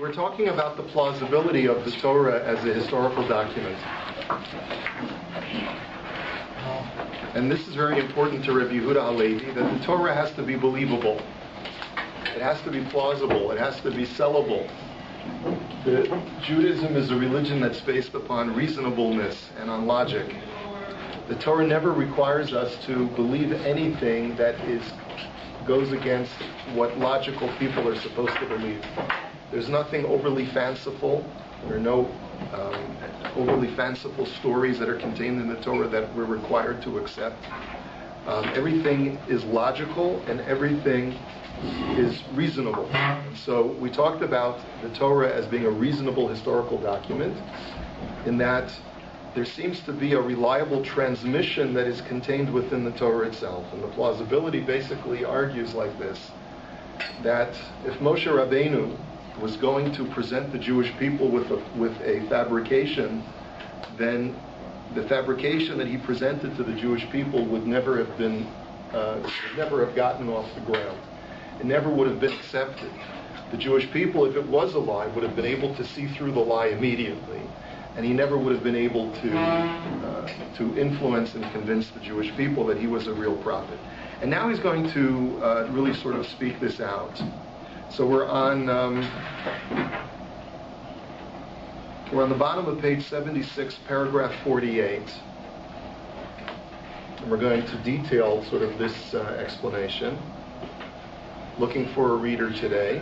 we're talking about the plausibility of the Torah as a historical document. And this is very important to Rabbi Yehuda Halevi, that the Torah has to be believable. It has to be plausible. It has to be sellable. Judaism is a religion that's based upon reasonableness and on logic. The Torah never requires us to believe anything that goes against what logical people are supposed to believe. There's nothing overly fanciful. There are no overly fanciful stories that are contained in the Torah that we're required to accept. Everything is logical and everything is reasonable. So we talked about the Torah as being a reasonable historical document, in that there seems to be a reliable transmission that is contained within the Torah itself. And the plausibility basically argues like this, that if Moshe Rabbeinu was going to present the Jewish people with a fabrication, then the fabrication that he presented to the Jewish people would never have gotten off the ground. It never would have been accepted. The Jewish people, if it was a lie, would have been able to see through the lie immediately, and he never would have been able to influence and convince the Jewish people that he was a real prophet. And now he's going to really sort of speak this out. So we're on the bottom of page 76, paragraph 48. And we're going to detail sort of this explanation. Looking for a reader today.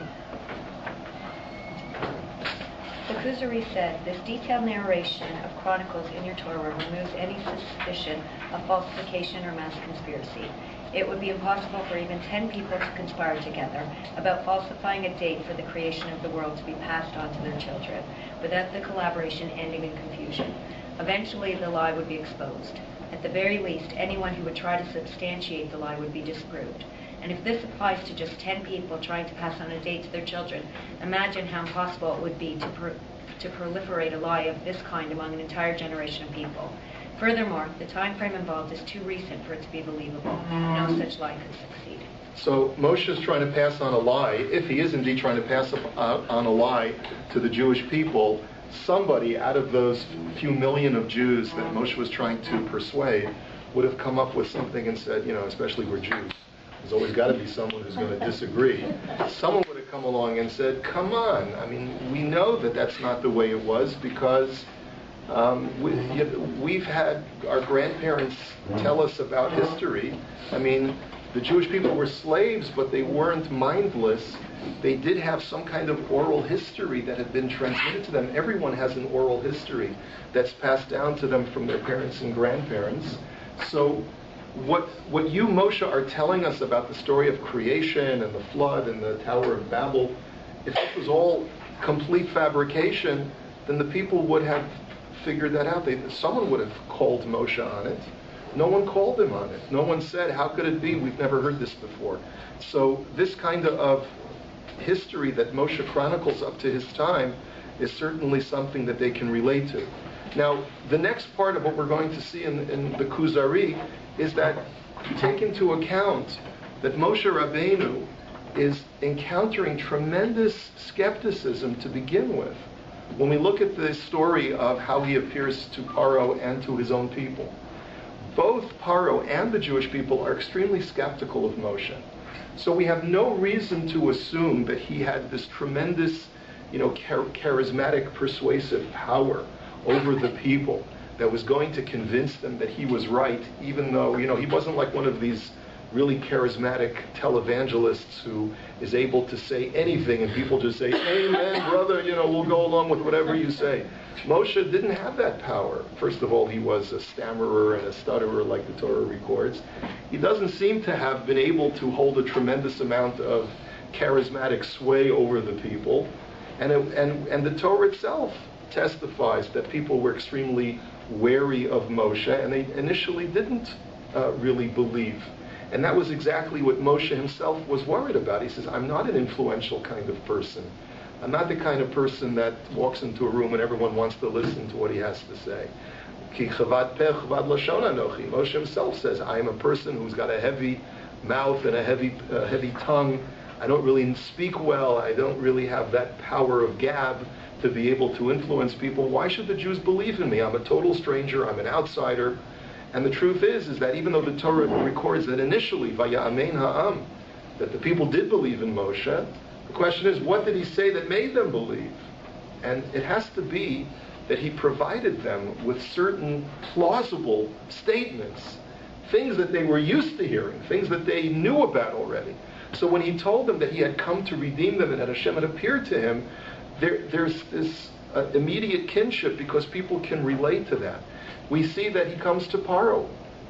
The Kuzari said, this detailed narration of chronicles in your Torah removes any suspicion of falsification or mass conspiracy. It would be impossible for even 10 people to conspire together about falsifying a date for the creation of the world to be passed on to their children, without the collaboration ending in confusion. Eventually, the lie would be exposed. At the very least, anyone who would try to substantiate the lie would be disproved. And if this applies to just 10 people trying to pass on a date to their children, imagine how impossible it would be to proliferate a lie of this kind among an entire generation of people. Furthermore, the time frame involved is too recent for it to be believable. No such lie could succeed. So Moshe is trying to pass on a lie. If he is indeed trying to pass on a lie to the Jewish people, somebody out of those few million of Jews that Moshe was trying to persuade would have come up with something and said, especially we're Jews, there's always got to be someone who's going to disagree. Someone would have come along and said, come on, we know that that's not the way it was, because we've had our grandparents tell us about history. The Jewish people were slaves, but they weren't mindless. They did have some kind of oral history that had been transmitted to them. Everyone has an oral history that's passed down to them from their parents and grandparents. So what you, Moshe, are telling us about the story of creation and the flood and the Tower of Babel, if it was all complete fabrication, then the people would have figured that out. Someone would have called Moshe on it. No one called him on it. No one said, how could it be? We've never heard this before. So this kind of history that Moshe chronicles up to his time is certainly something that they can relate to. Now, the next part of what we're going to see in the Kuzari is that you take into account that Moshe Rabbeinu is encountering tremendous skepticism to begin with. When we look at the story of how he appears to Paro and to his own people, both Paro and the Jewish people are extremely skeptical of Moshe. So we have no reason to assume that he had this tremendous, charismatic, persuasive power over the people that was going to convince them that he was right, even though, he wasn't like one of these really charismatic televangelists who is able to say anything and people just say, amen, brother, we'll go along with whatever you say. Moshe didn't have that power. First of all, he was a stammerer and a stutterer like the Torah records. He doesn't seem to have been able to hold a tremendous amount of charismatic sway over the people. And the Torah itself testifies that people were extremely wary of Moshe, and they initially didn't really believe. And that was exactly what Moshe himself was worried about. He says, I'm not an influential kind of person. I'm not the kind of person that walks into a room and everyone wants to listen to what he has to say. Moshe himself says, I am a person who's got a heavy mouth and a heavy tongue. I don't really speak well, I don't really have that power of gab to be able to influence people. Why should the Jews believe in me? I'm a total stranger, I'm an outsider. And the truth is that even though the Torah records that initially, Vaya'amein ha'am, that the people did believe in Moshe, the question is, what did he say that made them believe? And it has to be that he provided them with certain plausible statements, things that they were used to hearing, things that they knew about already. So when he told them that he had come to redeem them and that Hashem had appeared to him, there's this immediate kinship because people can relate to that. We see that he comes to Paro.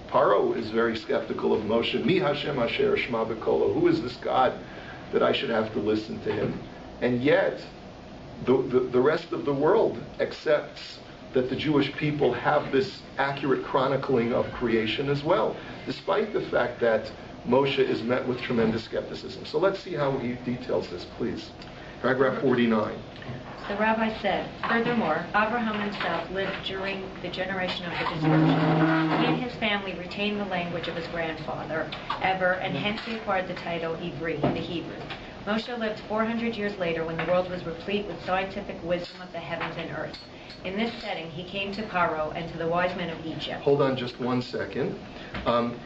Paro is very skeptical of Moshe. Mi Hashem asher shma b'kolo. Who is this God that I should have to listen to him? And yet, the rest of the world accepts that the Jewish people have this accurate chronicling of creation as well, despite the fact that Moshe is met with tremendous skepticism. So let's see how he details this, please. Paragraph 49. The rabbi said, furthermore, Avraham himself lived during the generation of the dispersion. He and his family retained the language of his grandfather, Eber, and hence he acquired the title Ivri, the Hebrew. Moshe lived 400 years later when the world was replete with scientific wisdom of the heavens and earth. In this setting, he came to Paro and to the wise men of Egypt. Hold on just 1 second.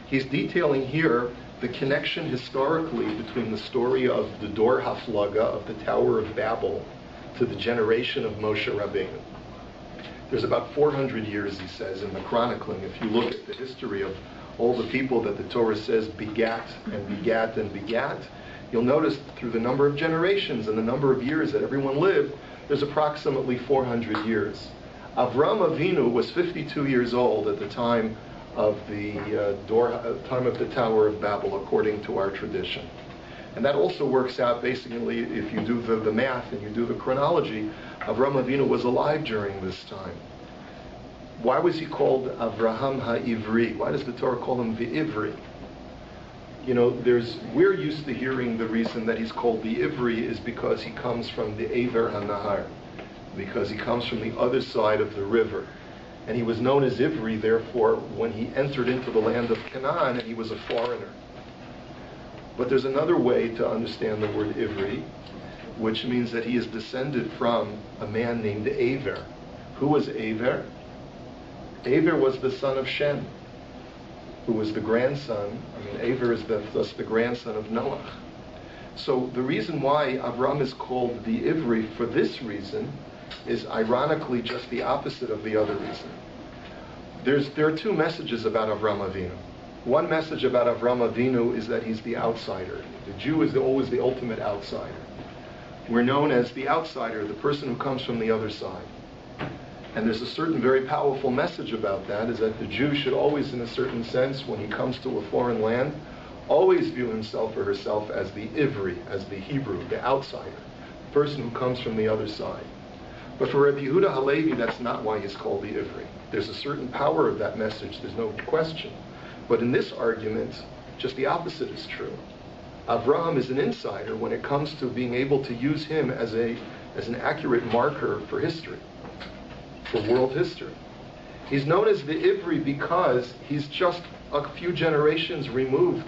He's detailing here the connection historically between the story of the Dor Haflaga, of the Tower of Babel, to the generation of Moshe Rabbeinu. There's about 400 years, he says, in the chronicling. If you look at the history of all the people that the Torah says begat and begat and begat, you'll notice through the number of generations and the number of years that everyone lived, there's approximately 400 years. Avraham Avinu was 52 years old at the time of the Tower of Babel, according to our tradition. And that also works out basically, if you do the math and you do the chronology, Avraham Avinu was alive during this time. Why was he called Avraham HaIvri? Why does the Torah call him the Ivri? You know, we're used to hearing the reason that he's called the Ivri is because he comes from the Aver HaNahar, because he comes from the other side of the river. And he was known as Ivri, therefore, when he entered into the land of Canaan, and he was a foreigner. But there's another way to understand the word Ivri, which means that he is descended from a man named Aver. Who was Aver? Aver was the son of Shem, who was the grandson. Aver is thus the grandson of Noah. So the reason why Avram is called the Ivri for this reason is ironically just the opposite of the other reason. There are two messages about Avraham Avinu. One message about Avraham Avinu is that he's the outsider. The Jew is always the ultimate outsider. We're known as the outsider, the person who comes from the other side. And there's a certain very powerful message about that, is that the Jew should always, in a certain sense, when he comes to a foreign land, always view himself or herself as the Ivri, as the Hebrew, the outsider, the person who comes from the other side. But for Rabbi Yehuda Halevi, that's not why he's called the Ivri. There's a certain power of that message, there's no question. But in this argument, just the opposite is true. Avraham is an insider when it comes to being able to use him as an accurate marker for history, for world history. He's known as the Ivri because he's just a few generations removed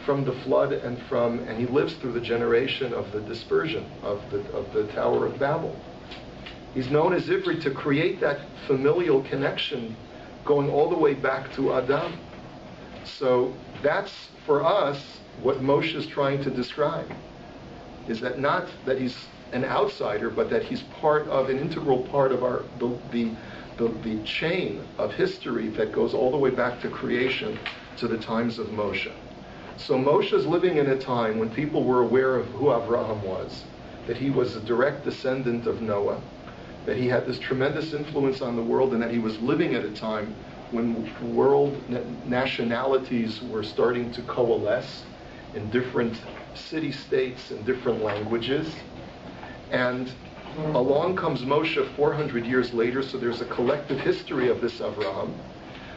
from the flood and he lives through the generation of the dispersion of the Tower of Babel. He's known as Ivri to create that familial connection going all the way back to Adam. So that's, for us, what Moshe is trying to describe, is that not that he's an outsider, but that he's part of, an integral part of the chain of history that goes all the way back to creation to the times of Moshe. So Moshe is living in a time when people were aware of who Avraham was, that he was a direct descendant of Noah, that he had this tremendous influence on the world, and that he was living at a time when world nationalities were starting to coalesce in different city-states and different languages. And along comes Moshe 400 years later, so there's a collective history of this Avraham.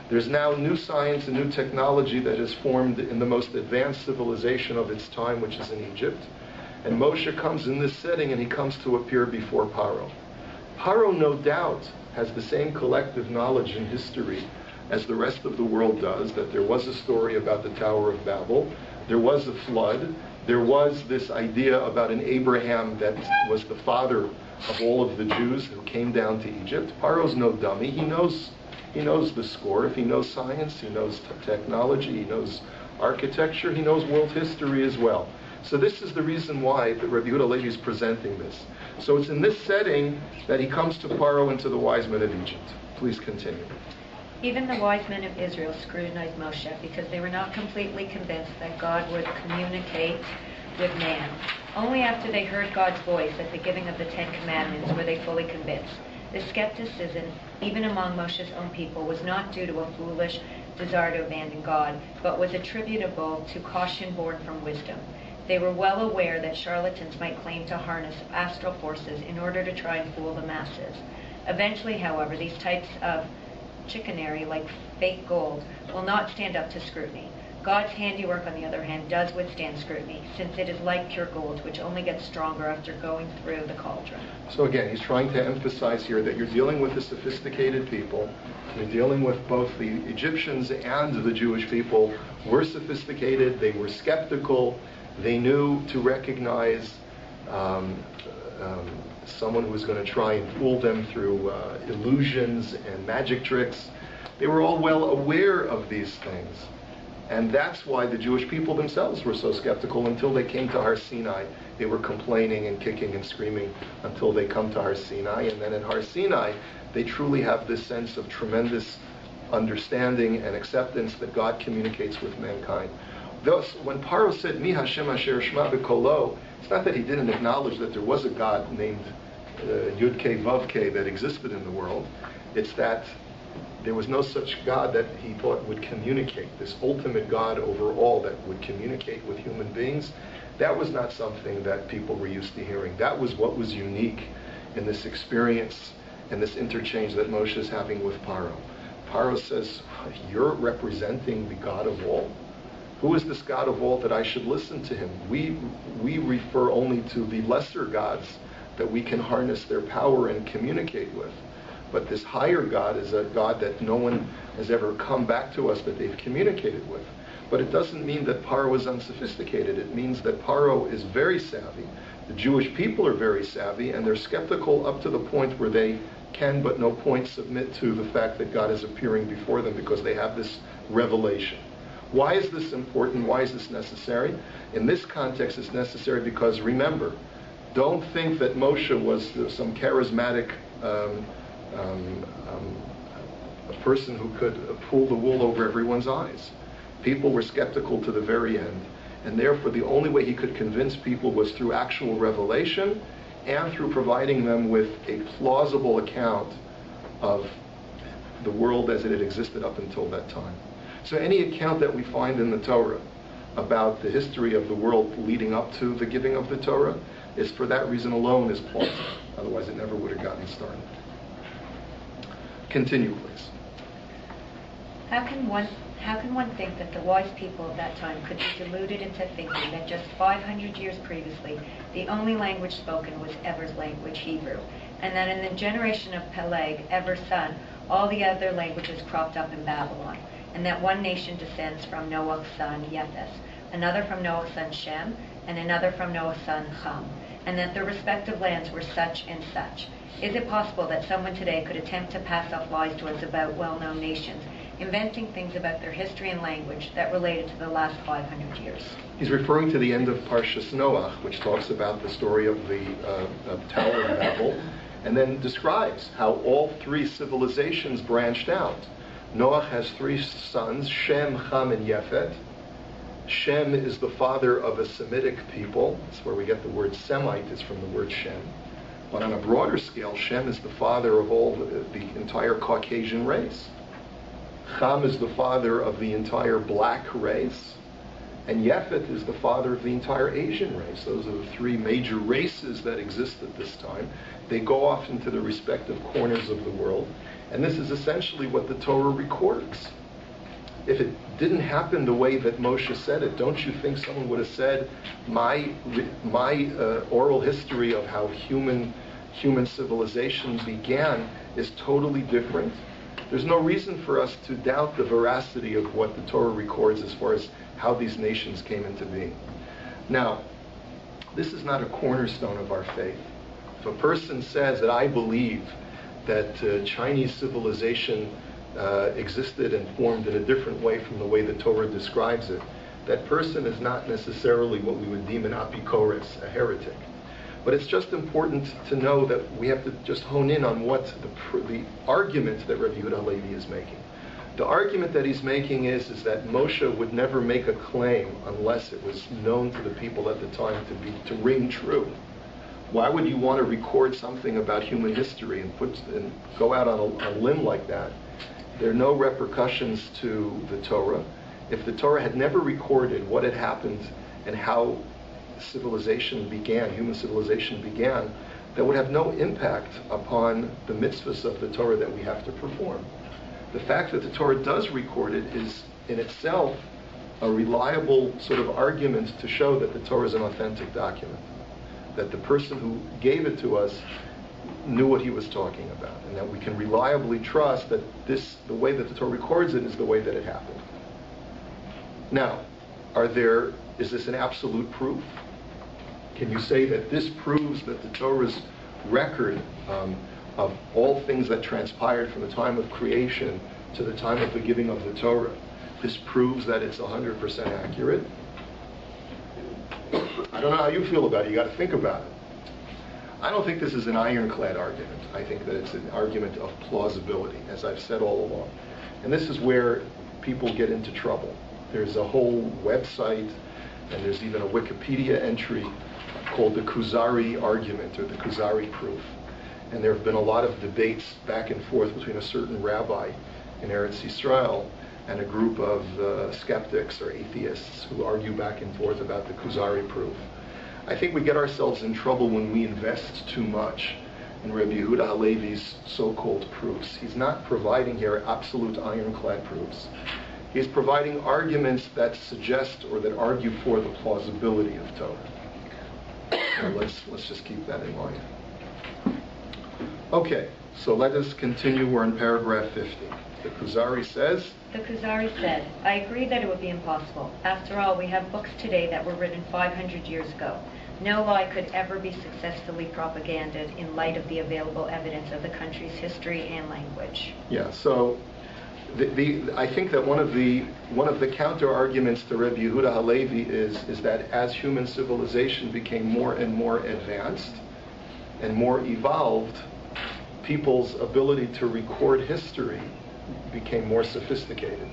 There's now new science and new technology that has formed in the most advanced civilization of its time, which is in Egypt. And Moshe comes in this setting, and he comes to appear before Paro. Paro, no doubt, has the same collective knowledge and history as the rest of the world does, that there was a story about the Tower of Babel, there was a flood, There was this idea about an Abraham that was the father of all of the Jews who came down to Egypt. Paro's no dummy. He knows the score. If he knows science, he knows technology, he knows architecture, he knows world history as well. So this is the reason why that Rabbi Yehuda Levi is presenting this. So it's in this setting that he comes to Paro and to the wise men of Egypt. Please continue. Even the wise men of Israel scrutinized Moshe because they were not completely convinced that God would communicate with man. Only after they heard God's voice at the giving of the Ten Commandments were they fully convinced. The skepticism, even among Moshe's own people, was not due to a foolish desire to abandon God, but was attributable to caution born from wisdom. They were well aware that charlatans might claim to harness astral forces in order to try and fool the masses. Eventually, however, these types of chicanery, like fake gold, will not stand up to scrutiny. God's handiwork, on the other hand, does withstand scrutiny, since it is like pure gold, which only gets stronger after going through the cauldron. So again, he's trying to emphasize here that you're dealing with a sophisticated people. You're dealing with both the Egyptians and the Jewish people. Were sophisticated, they were skeptical, they knew to recognize someone who was going to try and fool them through illusions and magic tricks. They were all well aware of these things. And that's why the Jewish people themselves were so skeptical until they came to Har Sinai. They were complaining and kicking and screaming until they come to Har Sinai. And then in Har Sinai, they truly have this sense of tremendous understanding and acceptance that God communicates with mankind. Thus, when Paro said, Mi Hashem Asher Shma B'Kolo, it's not that he didn't acknowledge that there was a God named Yud-Kei Vav-Kei that existed in the world. It's that there was no such God that he thought would communicate, this ultimate God over all that would communicate with human beings. That was not something that people were used to hearing. That was what was unique in this experience and this interchange that Moshe is having with Paro. Paro says, you're representing the God of all? Who is this God of all that I should listen to him? We refer only to the lesser gods that we can harness their power and communicate with. But this higher God is a God that no one has ever come back to us that they've communicated with. But it doesn't mean that Paro is unsophisticated. It means that Paro is very savvy. The Jewish people are very savvy, and they're skeptical up to the point where they can but no point submit to the fact that God is appearing before them because they have this revelation. Why is this important? Why is this necessary? In this context, it's necessary because, remember, don't think that Moshe was some charismatic a person who could pull the wool over everyone's eyes. People were skeptical to the very end, and therefore the only way he could convince people was through actual revelation and through providing them with a plausible account of the world as it had existed up until that time. So any account that we find in the Torah about the history of the world leading up to the giving of the Torah is, for that reason alone, is plausible. Otherwise it never would have gotten started. Continue, please. How can one think that the wise people of that time could be deluded into thinking that just 500 years previously, the only language spoken was Ever's language, Hebrew, and that in the generation of Peleg, Ever's son, all the other languages cropped up in Babylon, and that one nation descends from Noah's son, Japheth, another from Noah's son, Shem, and another from Noah's son, Ham, and that their respective lands were such and such? Is it possible that someone today could attempt to pass off lies to us about well-known nations, inventing things about their history and language that related to the last 500 years? He's referring to the end of Parshas Noach, which talks about the story of the Tower of Babel, and then describes how all three civilizations branched out. Noach has three sons, Shem, Ham, and Yafet. Shem is the father of a Semitic people. That's where we get the word Semite, is from the word Shem. But on a broader scale, Shem is the father of all the entire Caucasian race. Ham is the father of the entire black race. And Yafet is the father of the entire Asian race. Those are the three major races that exist at this time. They go off into the respective corners of the world. And this is essentially what the Torah records. If it didn't happen the way that Moshe said it, don't you think someone would have said, my oral history of how human civilization began is totally different? There's no reason for us to doubt the veracity of what the Torah records as far as how these nations came into being. Now, this is not a cornerstone of our faith. If a person says that I believe that Chinese civilization existed and formed in a different way from the way the Torah describes it, that person is not necessarily what we would deem an apikoros, a heretic. But it's just important to know that we have to just hone in on what the argument that Rabbi Yehuda Halevi is making. The argument that he's making is that Moshe would never make a claim unless it was known to the people at the time to ring true. Why would you want to record something about human history and go out on a limb like that? There are no repercussions to the Torah. If the Torah had never recorded what had happened and how civilization began, human civilization began, that would have no impact upon the mitzvahs of the Torah that we have to perform. The fact that the Torah does record it is in itself a reliable sort of argument to show that the Torah is an authentic document, that the person who gave it to us knew what he was talking about, and that we can reliably trust that the way that the Torah records it is the way that it happened. Now, is this an absolute proof? Can you say that this proves that the Torah's record of all things that transpired from the time of creation to the time of the giving of the Torah, this proves that it's 100% accurate? I don't know how you feel about it. You got to think about it. I don't think this is an ironclad argument. I think that it's an argument of plausibility, as I've said all along. And this is where people get into trouble. There's a whole website, and there's even a Wikipedia entry called the Kuzari argument, or the Kuzari proof. And there have been a lot of debates back and forth between a certain rabbi in Eretz Yisrael and a group of skeptics or atheists who argue back and forth about the Kuzari proof. I think we get ourselves in trouble when we invest too much in Rabbi Yehuda Halevi's so-called proofs. He's not providing here absolute ironclad proofs. He's providing arguments that suggest or that argue for the plausibility of Torah. So let's just keep that in mind. Okay, so let us continue. We're in paragraph 50. The Kuzari says, The Kuzari said, I agree that it would be impossible. After all, we have books today that were written 500 years ago. No lie could ever be successfully propaganded in light of the available evidence of the country's history and language. Yeah, so I think that one of the counter arguments to Rabbi Yehuda Halevi is that as human civilization became more and more advanced and more evolved, people's ability to record history became more sophisticated.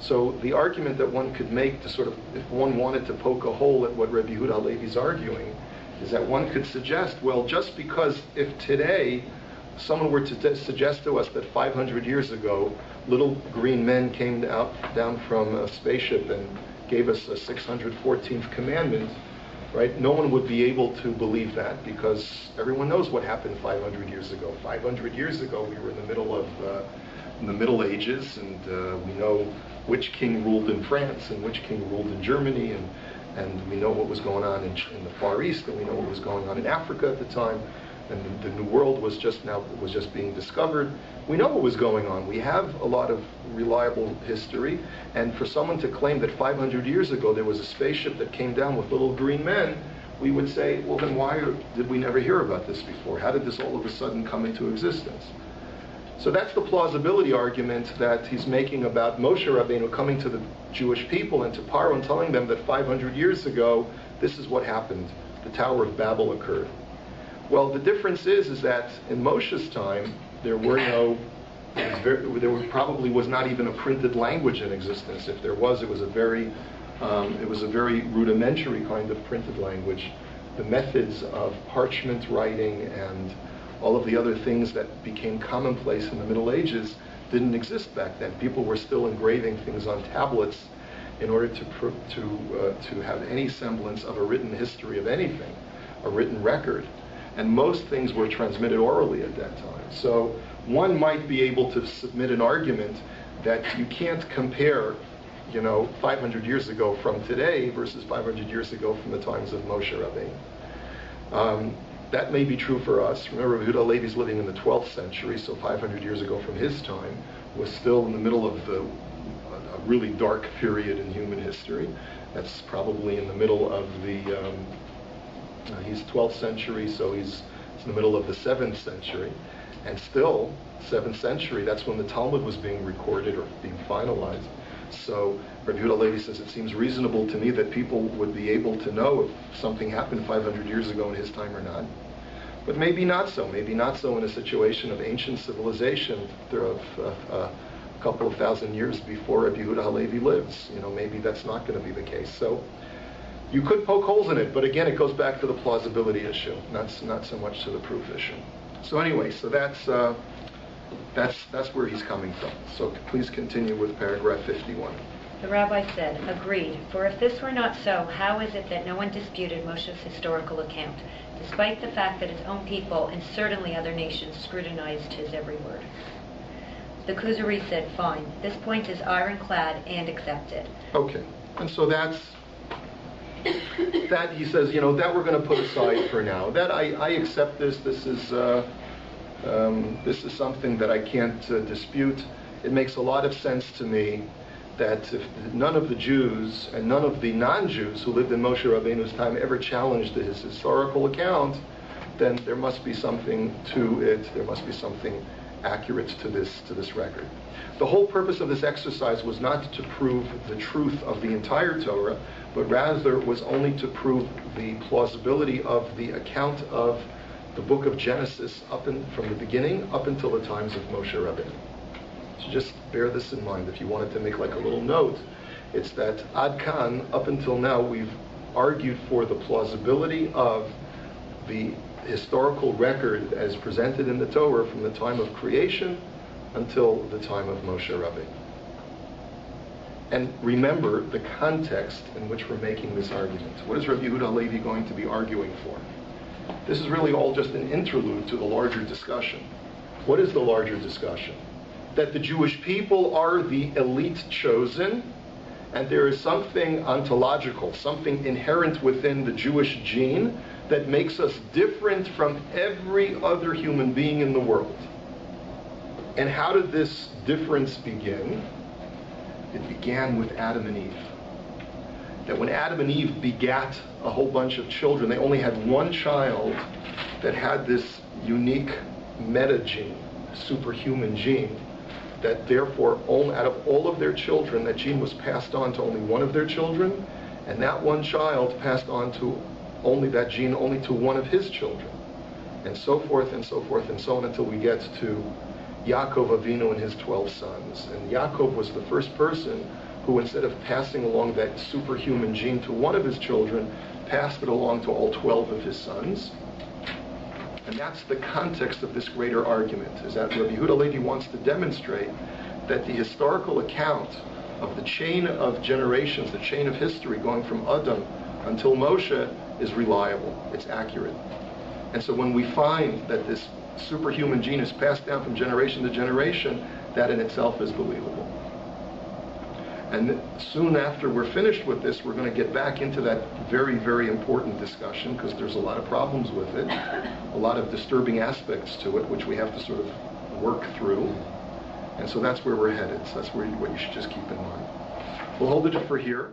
So the argument that one could make to sort of, if one wanted to poke a hole at what Rabbi Yehuda Halevi is arguing, is that one could suggest, well, just because if today someone were to suggest to us that 500 years ago little green men came down from a spaceship and gave us a 614th commandment, right? No one would be able to believe that, because everyone knows what happened 500 years ago. 500 years ago, we were in the middle of in the Middle Ages, and we know which king ruled in France and which king ruled in Germany, and we know what was going on in the Far East, and we know what was going on in Africa at the time, and the New World was just being discovered. We know what was going on. We have a lot of reliable history, and for someone to claim that 500 years ago there was a spaceship that came down with little green men, we would say, well, then why did we never hear about this before? How did this all of a sudden come into existence? So that's the plausibility argument that he's making about Moshe Rabbeinu coming to the Jewish people and to Paro and telling them that 500 years ago, this is what happened. The Tower of Babel occurred. Well, the difference is that in Moshe's time, there probably was not even a printed language in existence. If there was, it was a very rudimentary kind of printed language. The methods of parchment writing and all of the other things that became commonplace in the Middle Ages didn't exist back then. People were still engraving things on tablets in order to have any semblance of a written history of anything, a written record. And most things were transmitted orally at that time. So one might be able to submit an argument that you can't compare, 500 years ago from today versus 500 years ago from the times of Moshe Rabbeinu. That may be true for us. Remember, Yehuda Halevi's living in the 12th century, so 500 years ago from his time was still in the middle of a really dark period in human history. That's probably in the middle of the, he's 12th century, so he's in the middle of the 7th century. And still, 7th century, that's when the Talmud was being recorded or being finalized. So Rabbi Yehuda Levi says, it seems reasonable to me that people would be able to know if something happened 500 years ago in his time or not. But maybe not so. Maybe not so in a situation of ancient civilization of a couple of thousand years before Rabbi Yehuda Halevi lives. Maybe that's not going to be the case. So you could poke holes in it, but again, it goes back to the plausibility issue, not so much to the proof issue. So anyway, so that's where he's coming from. So please continue with paragraph 51. The rabbi said, agreed, for if this were not so, how is it that no one disputed Moshe's historical account, despite the fact that his own people and certainly other nations scrutinized his every word? The Kuzari said, fine, this point is ironclad and accepted. Okay, and so that he says, that we're going to put aside for now. That I accept this. This is something that I can't dispute. It makes a lot of sense to me that if none of the Jews and none of the non-Jews who lived in Moshe Rabbeinu's time ever challenged his historical account, then there must be something to it. There must be something accurate to this record. The whole purpose of this exercise was not to prove the truth of the entire Torah, but rather was only to prove the plausibility of the account of the book of Genesis from the beginning up until the times of Moshe Rabbeinu. So just bear this in mind. If you wanted to make like a little note, it's that Ad Kan, up until now, we've argued for the plausibility of the historical record as presented in the Torah from the time of creation until the time of Moshe Rabbeinu. And remember the context in which we're making this argument. What is Rabbi Yehuda Halevi going to be arguing for? This is really all just an interlude to the larger discussion. What is the larger discussion? That the Jewish people are the elite chosen, and there is something ontological, something inherent within the Jewish gene that makes us different from every other human being in the world. And how did this difference begin? It began with Adam and Eve. That when Adam and Eve begat a whole bunch of children, they only had one child that had this unique meta gene, superhuman gene, that therefore out of all of their children, that gene was passed on to only one of their children, and that one child passed on to that gene only to one of his children, and so forth and so forth and so on until we get to Yaakov Avinu and his 12 sons. And Yaakov was the first person who, instead of passing along that superhuman gene to one of his children, passed it along to all 12 of his sons. And that's the context of this greater argument, is that Rabbi Yehuda Levi wants to demonstrate that the historical account of the chain of generations, the chain of history going from Adam until Moshe, is reliable, it's accurate. And so when we find that this superhuman gene is passed down from generation to generation, that in itself is believable. And soon after we're finished with this, we're going to get back into that very, very important discussion, because there's a lot of problems with it, a lot of disturbing aspects to it, which we have to sort of work through. And so that's where we're headed. So that's what you should just keep in mind. We'll hold it for here.